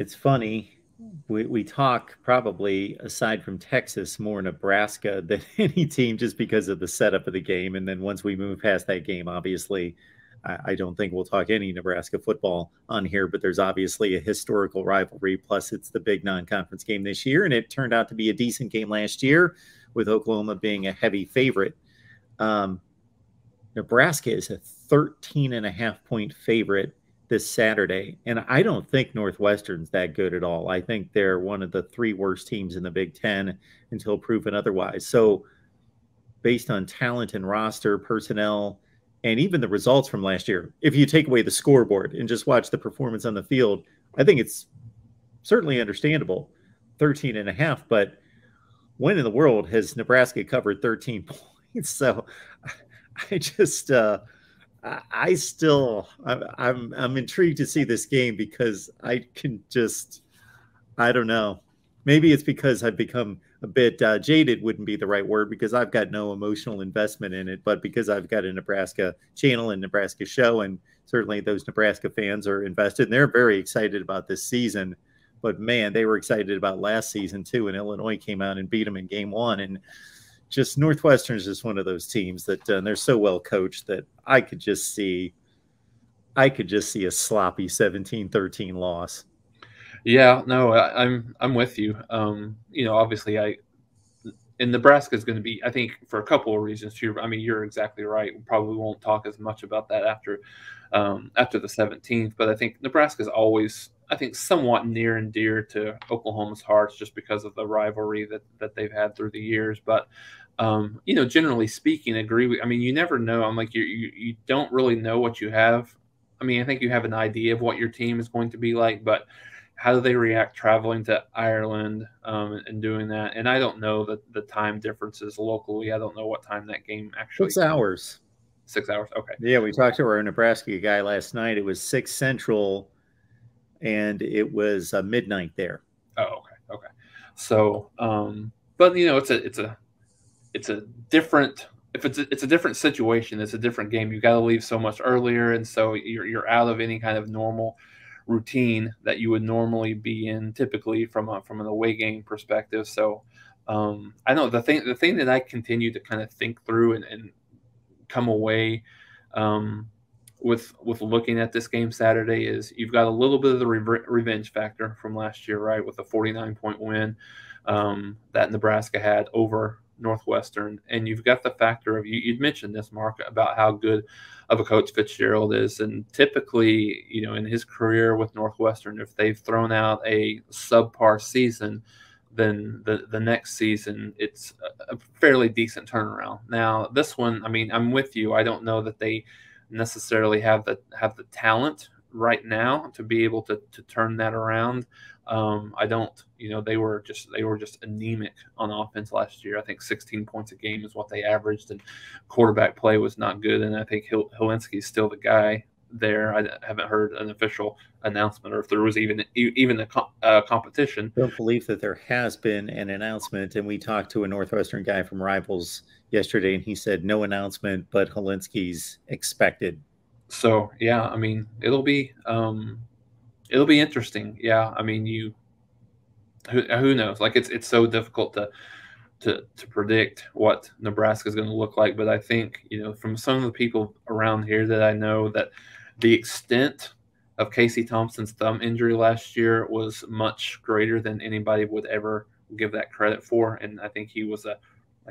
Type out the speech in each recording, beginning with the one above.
it's funny. We talk probably, aside from Texas, more Nebraska than any team just because of the setup of the game. And then once we move past that game, obviously, I don't think we'll talk any Nebraska football on here, but there's obviously a historical rivalry. Plus, it's the big non-conference game this year, and it turned out to be a decent game last year with Oklahoma being a heavy favorite. Um, Nebraska is a 13.5 point favorite this Saturday. And I don't think Northwestern's that good at all. I think they're one of the three worst teams in the Big Ten until proven otherwise. So, based on talent and roster, personnel, and even the results from last year, if you take away the scoreboard and just watch the performance on the field, I think it's certainly understandable 13.5. But when in the world has Nebraska covered 13 points? So, I just, I'm intrigued to see this game because I can just, I don't know. Maybe it's because I've become a bit jaded, wouldn't be the right word, because I've got no emotional investment in it, but because I've got a Nebraska channel and Nebraska show, and certainly those Nebraska fans are invested and they're very excited about this season. But man, they were excited about last season too, and Illinois came out and beat them in game one. And just Northwestern is just one of those teams that they're so well coached that I could just see a sloppy 17-13 loss. Yeah, no, I'm with you. Obviously, in Nebraska is going to be, I think, for a couple of reasons too. I mean, you're exactly right. We probably won't talk as much about that after the 17th, but I think Nebraska is always, I think, somewhat near and dear to Oklahoma's hearts just because of the rivalry that they've had through the years. But generally speaking, I mean, you never know. I'm like you don't really know what you have. I mean, I think you have an idea of what your team is going to be like, but how do they react traveling to Ireland and doing that? And I don't know the time differences locally. I don't know what time that game actually. 6 hours. 6 hours. Okay. Yeah, we talked to our Nebraska guy last night. It was 6 Central, and it was midnight there. Oh, okay. Okay. So, but it's a different. If it's a different situation, it's a different game. You got to leave so much earlier, and so you're out of any kind of normal routine that you would normally be in typically from an away game perspective. So I know the thing that I continue to kind of think through and come away with looking at this game Saturday is you've got a little bit of the revenge factor from last year, right, with the 49-point win that Nebraska had over Northwestern, and you've got the factor of you'd mentioned this, Mark, about how good of a coach Fitzgerald is, and typically, in his career with Northwestern, if they've thrown out a subpar season, then the next season it's a fairly decent turnaround. Now, this one, I mean, I'm with you. I don't know that they necessarily have the talent right now to be able to turn that around. I don't, they were just anemic on offense last year. I think 16 points a game is what they averaged, and quarterback play was not good. And I think Hilinski's still the guy there. I haven't heard an official announcement, or if there was even a competition. I don't believe that there has been an announcement. And we talked to a Northwestern guy from Rivals yesterday, and he said no announcement, but Hilinski's expected. So yeah, I mean, it'll be interesting. Yeah, I mean, who knows? Like it's so difficult to predict what Nebraska is going to look like. But I think from some of the people around here that I know, that the extent of Casey Thompson's thumb injury last year was much greater than anybody would ever give that credit for. And I think he was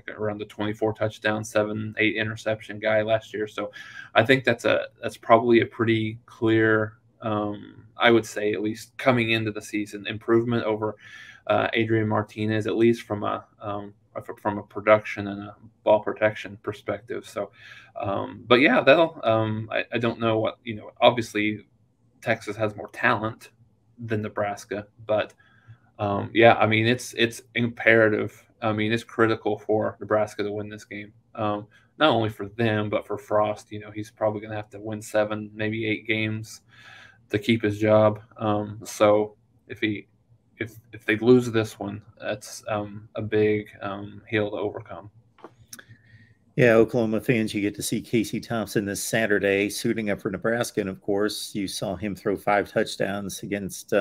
around the 24 touchdown, 7-8 interception guy last year. So I think that's probably a pretty clear, I would say, at least coming into the season, improvement over Adrian Martinez, at least from a production and a ball protection perspective. So, but yeah, that'll. I don't know what Obviously, Texas has more talent than Nebraska, but yeah, I mean it's imperative. I mean it's critical for Nebraska to win this game. Not only for them, but for Frost. He's probably going to have to win 7, maybe 8 games to keep his job. So if they lose this one, that's a big hill to overcome. Yeah, Oklahoma fans, you get to see Casey Thompson this Saturday suiting up for Nebraska. And of course, you saw him throw 5 touchdowns against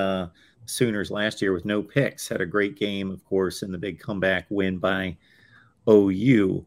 Sooners last year with no picks. Had a great game, of course, in the big comeback win by OU.